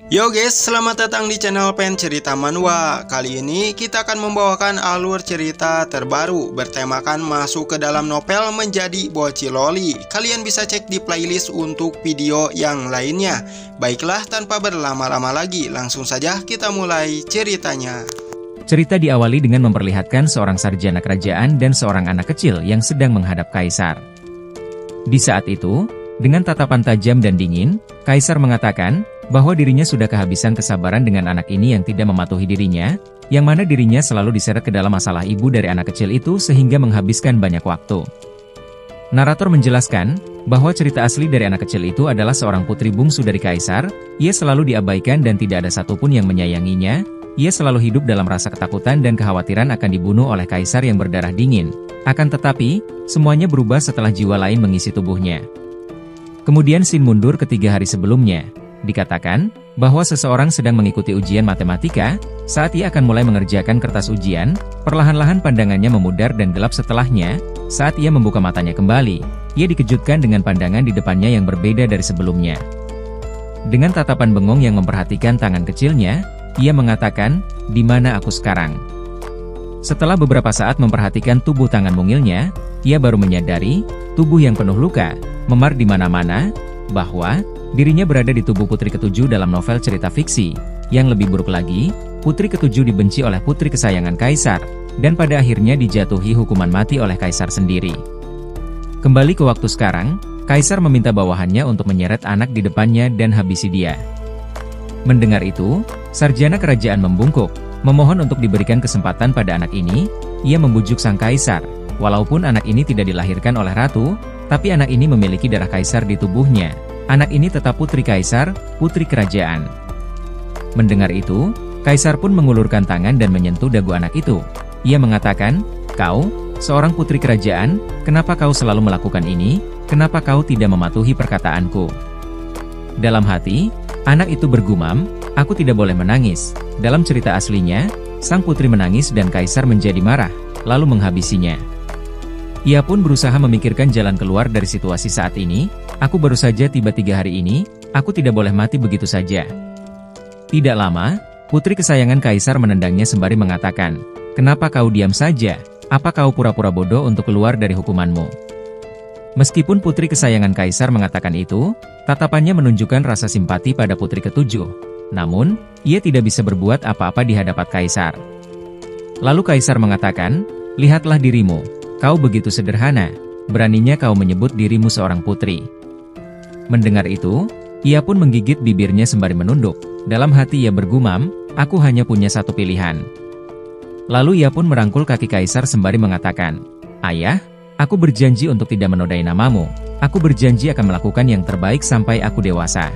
Yo guys, selamat datang di channel Pen Cerita Manhwa. Kali ini kita akan membawakan alur cerita terbaru bertemakan masuk ke dalam novel menjadi bocil loli. Kalian bisa cek di playlist untuk video yang lainnya. Baiklah, tanpa berlama-lama lagi, langsung saja kita mulai ceritanya. Cerita diawali dengan memperlihatkan seorang sarjana kerajaan dan seorang anak kecil yang sedang menghadap kaisar. Di saat itu, dengan tatapan tajam dan dingin, kaisar mengatakan bahwa dirinya sudah kehabisan kesabaran dengan anak ini yang tidak mematuhi dirinya, yang mana dirinya selalu diseret ke dalam masalah ibu dari anak kecil itu sehingga menghabiskan banyak waktu. Narator menjelaskan bahwa cerita asli dari anak kecil itu adalah seorang putri bungsu dari kaisar. Ia selalu diabaikan dan tidak ada satupun yang menyayanginya. Ia selalu hidup dalam rasa ketakutan dan kekhawatiran akan dibunuh oleh kaisar yang berdarah dingin. Akan tetapi, semuanya berubah setelah jiwa lain mengisi tubuhnya. Kemudian scene mundur ke 3 hari sebelumnya. Dikatakan bahwa seseorang sedang mengikuti ujian matematika. Saat ia akan mulai mengerjakan kertas ujian, perlahan-lahan pandangannya memudar dan gelap. Setelahnya, saat ia membuka matanya kembali, ia dikejutkan dengan pandangan di depannya yang berbeda dari sebelumnya. Dengan tatapan bengong yang memperhatikan tangan kecilnya, ia mengatakan, "Di mana aku sekarang?" Setelah beberapa saat memperhatikan tubuh tangan mungilnya, ia baru menyadari tubuh yang penuh luka, memar di mana-mana, bahwa dirinya berada di tubuh putri ketujuh dalam novel cerita fiksi. Yang lebih buruk lagi, putri ketujuh dibenci oleh putri kesayangan kaisar, dan pada akhirnya dijatuhi hukuman mati oleh kaisar sendiri. Kembali ke waktu sekarang, kaisar meminta bawahannya untuk menyeret anak di depannya dan habisi dia. Mendengar itu, sarjana kerajaan membungkuk, memohon untuk diberikan kesempatan pada anak ini. Ia membujuk sang kaisar, walaupun anak ini tidak dilahirkan oleh ratu, tapi anak ini memiliki darah kaisar di tubuhnya. Anak ini tetap putri kaisar, putri kerajaan. Mendengar itu, kaisar pun mengulurkan tangan dan menyentuh dagu anak itu. Ia mengatakan, "Kau, seorang putri kerajaan, kenapa kau selalu melakukan ini? Kenapa kau tidak mematuhi perkataanku?" Dalam hati, anak itu bergumam, "Aku tidak boleh menangis." Dalam cerita aslinya, sang putri menangis dan kaisar menjadi marah, lalu menghabisinya. Ia pun berusaha memikirkan jalan keluar dari situasi saat ini. "Aku baru saja tiba 3 hari ini, aku tidak boleh mati begitu saja." Tidak lama, putri kesayangan kaisar menendangnya sembari mengatakan, "Kenapa kau diam saja? Apa kau pura-pura bodoh untuk keluar dari hukumanmu?" Meskipun putri kesayangan kaisar mengatakan itu, tatapannya menunjukkan rasa simpati pada putri ketujuh. Namun, ia tidak bisa berbuat apa-apa di hadapan kaisar. Lalu kaisar mengatakan, "Lihatlah dirimu. Kau begitu sederhana, beraninya kau menyebut dirimu seorang putri." Mendengar itu, ia pun menggigit bibirnya sembari menunduk. Dalam hati ia bergumam, "Aku hanya punya satu pilihan." Lalu ia pun merangkul kaki kaisar sembari mengatakan, "Ayah, aku berjanji untuk tidak menodai namamu. Aku berjanji akan melakukan yang terbaik sampai aku dewasa."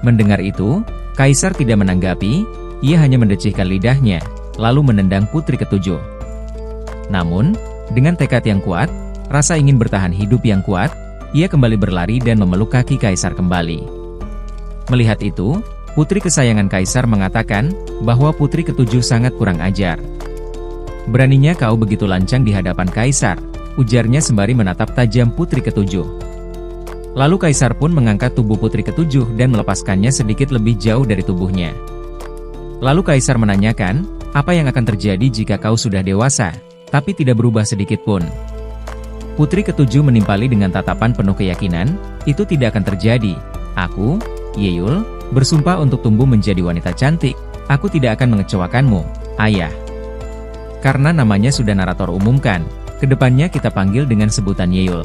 Mendengar itu, kaisar tidak menanggapi, ia hanya mendecihkan lidahnya, lalu menendang putri ketujuh. Namun, dengan tekad yang kuat, rasa ingin bertahan hidup yang kuat, ia kembali berlari dan memeluk kaki kaisar kembali. Melihat itu, putri kesayangan kaisar mengatakan bahwa putri ketujuh sangat kurang ajar. "Beraninya kau begitu lancang di hadapan kaisar," ujarnya sembari menatap tajam putri ketujuh. Lalu kaisar pun mengangkat tubuh putri ketujuh dan melepaskannya sedikit lebih jauh dari tubuhnya. Lalu kaisar menanyakan, "Apa yang akan terjadi jika kau sudah dewasa?" Tapi tidak berubah sedikit pun. Putri ketujuh menimpali dengan tatapan penuh keyakinan, "Itu tidak akan terjadi. Aku, Yeol, bersumpah untuk tumbuh menjadi wanita cantik. Aku tidak akan mengecewakanmu, ayah." Karena namanya sudah narator umumkan, kedepannya kita panggil dengan sebutan Yeol.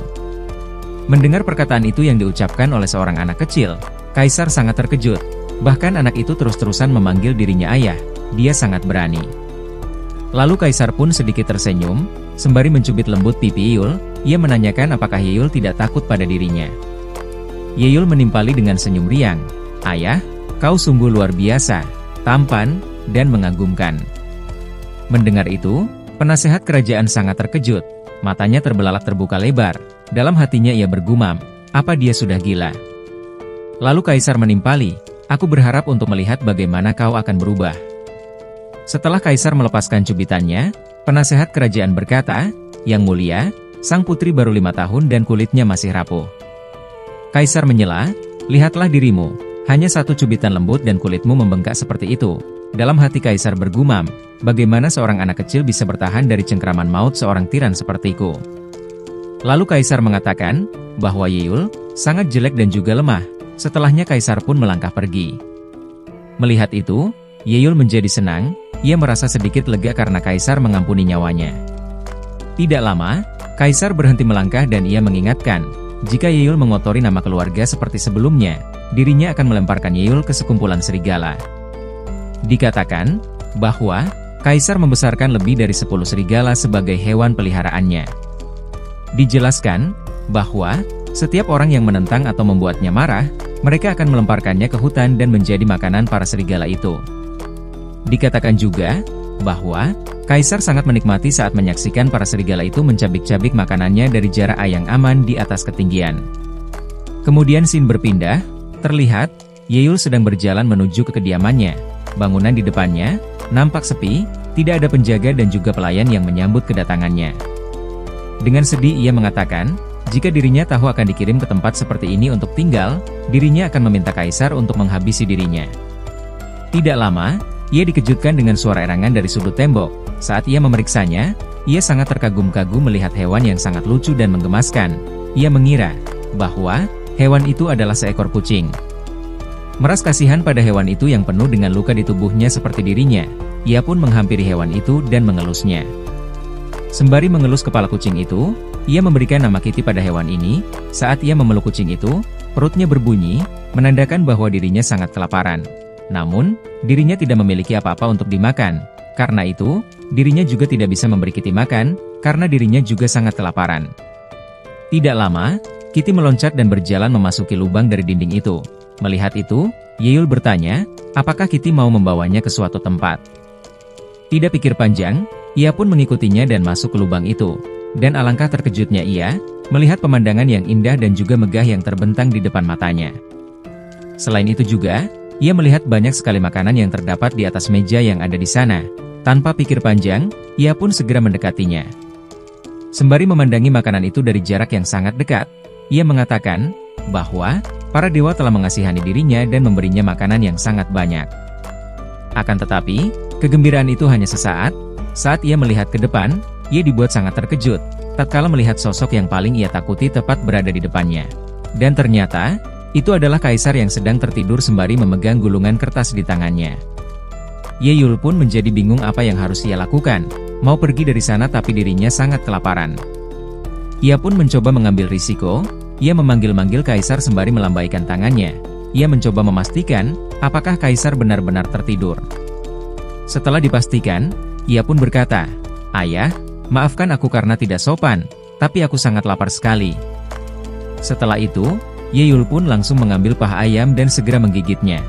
Mendengar perkataan itu yang diucapkan oleh seorang anak kecil, kaisar sangat terkejut. Bahkan anak itu terus-terusan memanggil dirinya ayah. Dia sangat berani. Lalu kaisar pun sedikit tersenyum, sembari mencubit lembut pipi Yeol. Ia menanyakan apakah Yeol tidak takut pada dirinya. Yeol menimpali dengan senyum riang, "Ayah, kau sungguh luar biasa, tampan, dan mengagumkan." Mendengar itu, penasehat kerajaan sangat terkejut. Matanya terbelalak terbuka lebar. Dalam hatinya ia bergumam, apa dia sudah gila? Lalu kaisar menimpali, "Aku berharap untuk melihat bagaimana kau akan berubah." Setelah kaisar melepaskan cubitannya, penasehat kerajaan berkata, "Yang mulia, sang putri baru 5 tahun dan kulitnya masih rapuh." Kaisar menyela, "Lihatlah dirimu, Hanya satu cubitan lembut dan kulitmu membengkak seperti itu. Dalam hati kaisar bergumam, bagaimana seorang anak kecil bisa bertahan dari cengkraman maut seorang tiran sepertiku. Lalu kaisar mengatakan bahwa Yeol sangat jelek dan juga lemah. Setelahnya kaisar pun melangkah pergi. Melihat itu, Yeol menjadi senang. Ia merasa sedikit lega karena kaisar mengampuni nyawanya. Tidak lama, kaisar berhenti melangkah dan ia mengingatkan, jika Yeol mengotori nama keluarga seperti sebelumnya, dirinya akan melemparkan Yeol ke sekumpulan serigala. Dikatakan bahwa kaisar membesarkan lebih dari 10 serigala sebagai hewan peliharaannya. Dijelaskan bahwa setiap orang yang menentang atau membuatnya marah, mereka akan melemparkannya ke hutan dan menjadi makanan para serigala itu. Dikatakan juga bahwa kaisar sangat menikmati saat menyaksikan para serigala itu mencabik-cabik makanannya dari jarak yang aman di atas ketinggian. Kemudian scene berpindah, terlihat Yeol sedang berjalan menuju ke kediamannya. Bangunan di depannya nampak sepi, tidak ada penjaga dan juga pelayan yang menyambut kedatangannya. Dengan sedih ia mengatakan, jika dirinya tahu akan dikirim ke tempat seperti ini untuk tinggal, dirinya akan meminta kaisar untuk menghabisi dirinya. Tidak lama, ia dikejutkan dengan suara erangan dari sudut tembok. Saat ia memeriksanya, ia sangat terkagum-kagum melihat hewan yang sangat lucu dan menggemaskan. Ia mengira bahwa hewan itu adalah seekor kucing. Meras kasihan pada hewan itu yang penuh dengan luka di tubuhnya seperti dirinya, ia pun menghampiri hewan itu dan mengelusnya. Sembari mengelus kepala kucing itu, ia memberikan nama Kitty pada hewan ini. Saat ia memeluk kucing itu, perutnya berbunyi, menandakan bahwa dirinya sangat kelaparan. Namun, dirinya tidak memiliki apa-apa untuk dimakan. Karena itu, dirinya juga tidak bisa memberi Kitty makan, karena dirinya juga sangat kelaparan. Tidak lama, Kitty meloncat dan berjalan memasuki lubang dari dinding itu. Melihat itu, Yeol bertanya, apakah Kitty mau membawanya ke suatu tempat. Tidak pikir panjang, ia pun mengikutinya dan masuk ke lubang itu. Dan alangkah terkejutnya ia, melihat pemandangan yang indah dan juga megah yang terbentang di depan matanya. Selain itu juga, ia melihat banyak sekali makanan yang terdapat di atas meja yang ada di sana. Tanpa pikir panjang, ia pun segera mendekatinya. Sembari memandangi makanan itu dari jarak yang sangat dekat, ia mengatakan bahwa para dewa telah mengasihani dirinya dan memberinya makanan yang sangat banyak. Akan tetapi, kegembiraan itu hanya sesaat. Saat ia melihat ke depan, ia dibuat sangat terkejut, tatkala melihat sosok yang paling ia takuti tepat berada di depannya. Dan ternyata, itu adalah kaisar yang sedang tertidur sembari memegang gulungan kertas di tangannya. Yeol pun menjadi bingung apa yang harus ia lakukan, mau pergi dari sana tapi dirinya sangat kelaparan. Ia pun mencoba mengambil risiko, ia memanggil-manggil kaisar sembari melambaikan tangannya. Ia mencoba memastikan, apakah kaisar benar-benar tertidur. Setelah dipastikan, ia pun berkata, "Ayah, maafkan aku karena tidak sopan, tapi aku sangat lapar sekali." Setelah itu, Yeol pun langsung mengambil paha ayam dan segera menggigitnya.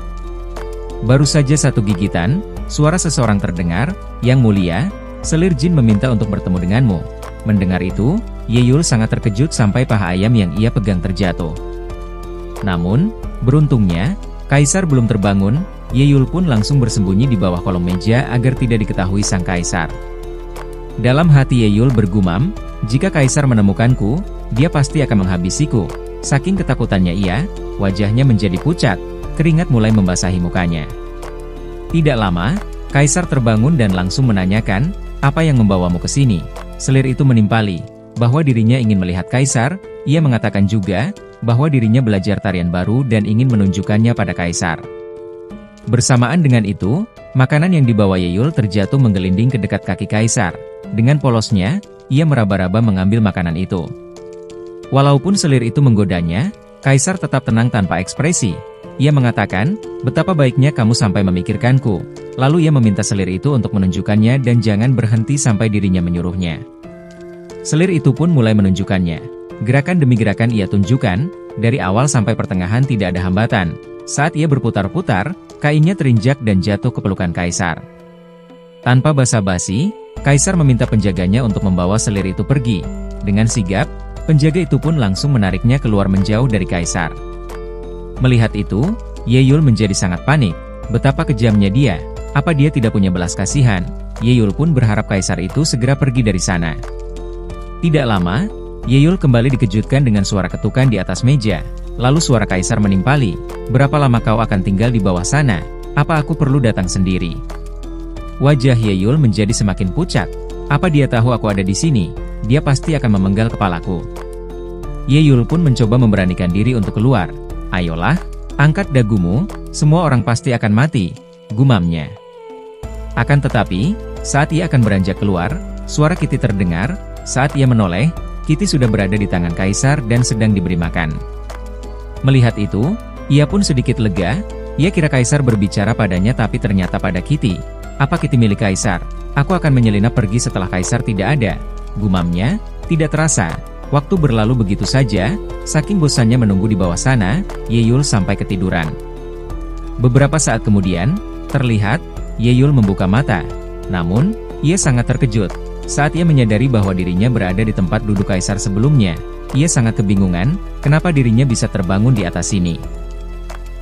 Baru saja satu gigitan, suara seseorang terdengar, "Yang mulia, selir jin meminta untuk bertemu denganmu." Mendengar itu, Yeol sangat terkejut sampai paha ayam yang ia pegang terjatuh. Namun, beruntungnya, kaisar belum terbangun. Yeol pun langsung bersembunyi di bawah kolong meja agar tidak diketahui sang kaisar. Dalam hati Yeol bergumam, jika kaisar menemukanku, dia pasti akan menghabisiku. Saking ketakutannya ia, wajahnya menjadi pucat, keringat mulai membasahi mukanya. Tidak lama, kaisar terbangun dan langsung menanyakan, "Apa yang membawamu ke sini?" Selir itu menimpali, bahwa dirinya ingin melihat kaisar. Ia mengatakan juga, bahwa dirinya belajar tarian baru dan ingin menunjukkannya pada kaisar. Bersamaan dengan itu, makanan yang dibawa Yeol terjatuh menggelinding ke dekat kaki kaisar. Dengan polosnya, ia meraba-raba mengambil makanan itu. Walaupun selir itu menggodanya, kaisar tetap tenang tanpa ekspresi. Ia mengatakan, "Betapa baiknya kamu sampai memikirkanku." Lalu ia meminta selir itu untuk menunjukkannya dan jangan berhenti sampai dirinya menyuruhnya. Selir itu pun mulai menunjukkannya. Gerakan demi gerakan ia tunjukkan, dari awal sampai pertengahan tidak ada hambatan. Saat ia berputar-putar, kainnya terinjak dan jatuh ke pelukan kaisar. Tanpa basa-basi, kaisar meminta penjaganya untuk membawa selir itu pergi. Dengan sigap, penjaga itu pun langsung menariknya keluar menjauh dari kaisar. Melihat itu, Yeol menjadi sangat panik. Betapa kejamnya dia, apa dia tidak punya belas kasihan? Yeol pun berharap kaisar itu segera pergi dari sana. Tidak lama, Yeol kembali dikejutkan dengan suara ketukan di atas meja. Lalu suara kaisar menimpali, "Berapa lama kau akan tinggal di bawah sana? Apa aku perlu datang sendiri?" Wajah Ye Yul menjadi semakin pucat. Apa dia tahu aku ada di sini? Dia pasti akan memenggal kepalaku. Ye Yul pun mencoba memberanikan diri untuk keluar. "Ayolah, angkat dagumu, semua orang pasti akan mati," gumamnya. Akan tetapi, saat ia akan beranjak keluar, suara Kitty terdengar. Saat ia menoleh, Kitty sudah berada di tangan kaisar dan sedang diberi makan. Melihat itu, ia pun sedikit lega. Ia kira kaisar berbicara padanya, tapi ternyata pada Kitty. "Apa Kitty milik kaisar? Aku akan menyelinap pergi setelah kaisar tidak ada," gumamnya. Tidak terasa, waktu berlalu begitu saja. Saking bosannya menunggu di bawah sana, Ye Yul sampai ketiduran. Beberapa saat kemudian, terlihat Ye Yul membuka mata. Namun, ia sangat terkejut saat ia menyadari bahwa dirinya berada di tempat duduk kaisar sebelumnya. Ia sangat kebingungan, kenapa dirinya bisa terbangun di atas sini.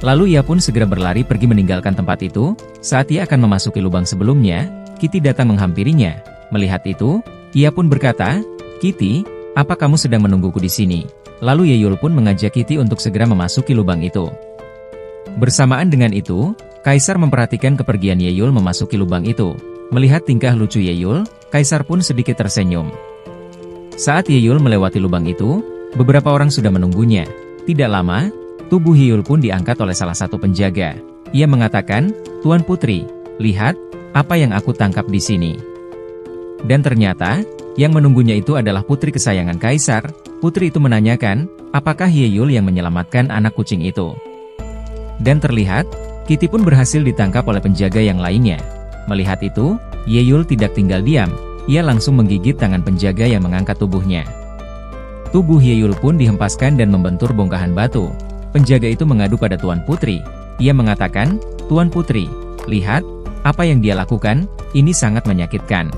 Lalu ia pun segera berlari pergi meninggalkan tempat itu. Saat ia akan memasuki lubang sebelumnya, Kitty datang menghampirinya. Melihat itu, ia pun berkata, "Kitty, apa kamu sedang menungguku di sini?" Lalu Ye Yul pun mengajak Kitty untuk segera memasuki lubang itu. Bersamaan dengan itu, kaisar memperhatikan kepergian Ye Yul memasuki lubang itu. Melihat tingkah lucu Ye Yul, kaisar pun sedikit tersenyum. Saat Ye Yul melewati lubang itu, beberapa orang sudah menunggunya. Tidak lama, tubuh Ye Yul pun diangkat oleh salah satu penjaga. Ia mengatakan, "Tuan Putri, lihat, apa yang aku tangkap di sini." Dan ternyata, yang menunggunya itu adalah putri kesayangan kaisar. Putri itu menanyakan, apakah Ye Yul yang menyelamatkan anak kucing itu. Dan terlihat, Kitty pun berhasil ditangkap oleh penjaga yang lainnya. Melihat itu, Ye Yul tidak tinggal diam. Ia langsung menggigit tangan penjaga yang mengangkat tubuhnya. Tubuh Ye Yul pun dihempaskan dan membentur bongkahan batu. Penjaga itu mengadu pada Tuan Putri. Ia mengatakan, "Tuan Putri, lihat, apa yang dia lakukan, ini sangat menyakitkan."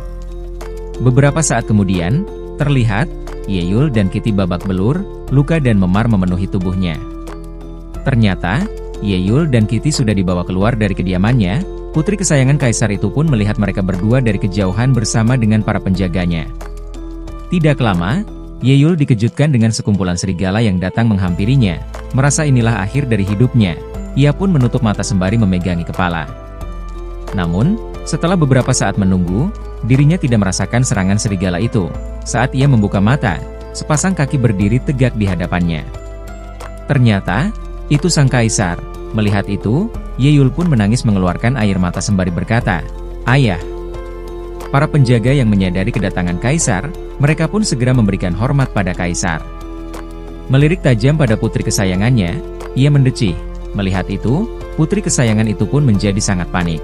Beberapa saat kemudian, terlihat, Ye Yul dan Kitty babak belur, luka dan memar memenuhi tubuhnya. Ternyata, Ye Yul dan Kitty sudah dibawa keluar dari kediamannya. Putri kesayangan kaisar itu pun melihat mereka berdua dari kejauhan bersama dengan para penjaganya. Tidak lama, Ye Yul dikejutkan dengan sekumpulan serigala yang datang menghampirinya. Merasa inilah akhir dari hidupnya. Ia pun menutup mata sembari memegangi kepala. Namun, setelah beberapa saat menunggu, dirinya tidak merasakan serangan serigala itu. Saat ia membuka mata, sepasang kaki berdiri tegak di hadapannya. Ternyata, itu sang kaisar. Melihat itu, Ye Yul pun menangis mengeluarkan air mata sembari berkata, "Ayah." Para penjaga yang menyadari kedatangan kaisar, mereka pun segera memberikan hormat pada kaisar. Melirik tajam pada putri kesayangannya, ia mendecih. Melihat itu, putri kesayangan itu pun menjadi sangat panik.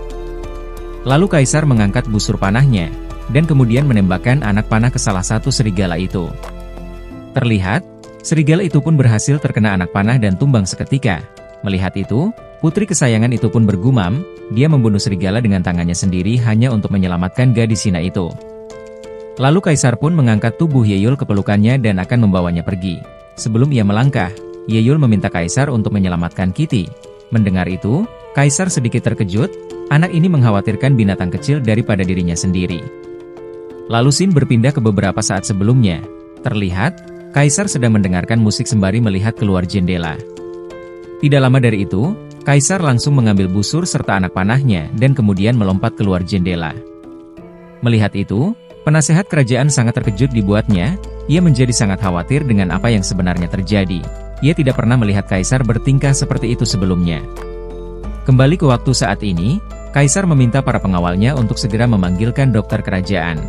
Lalu kaisar mengangkat busur panahnya, dan kemudian menembakkan anak panah ke salah satu serigala itu. Terlihat, serigala itu pun berhasil terkena anak panah dan tumbang seketika. Melihat itu, putri kesayangan itu pun bergumam, dia membunuh serigala dengan tangannya sendiri hanya untuk menyelamatkan gadis Cina itu. Lalu kaisar pun mengangkat tubuh Ye Yul ke pelukannya dan akan membawanya pergi. Sebelum ia melangkah, Ye Yul meminta kaisar untuk menyelamatkan Kitty. Mendengar itu, kaisar sedikit terkejut, anak ini mengkhawatirkan binatang kecil daripada dirinya sendiri. Lalu scene berpindah ke beberapa saat sebelumnya. Terlihat, kaisar sedang mendengarkan musik sembari melihat keluar jendela. Tidak lama dari itu, kaisar langsung mengambil busur serta anak panahnya dan kemudian melompat keluar jendela. Melihat itu, penasehat kerajaan sangat terkejut dibuatnya. Ia menjadi sangat khawatir dengan apa yang sebenarnya terjadi. Ia tidak pernah melihat kaisar bertingkah seperti itu sebelumnya. Kembali ke waktu saat ini, kaisar meminta para pengawalnya untuk segera memanggilkan dokter kerajaan.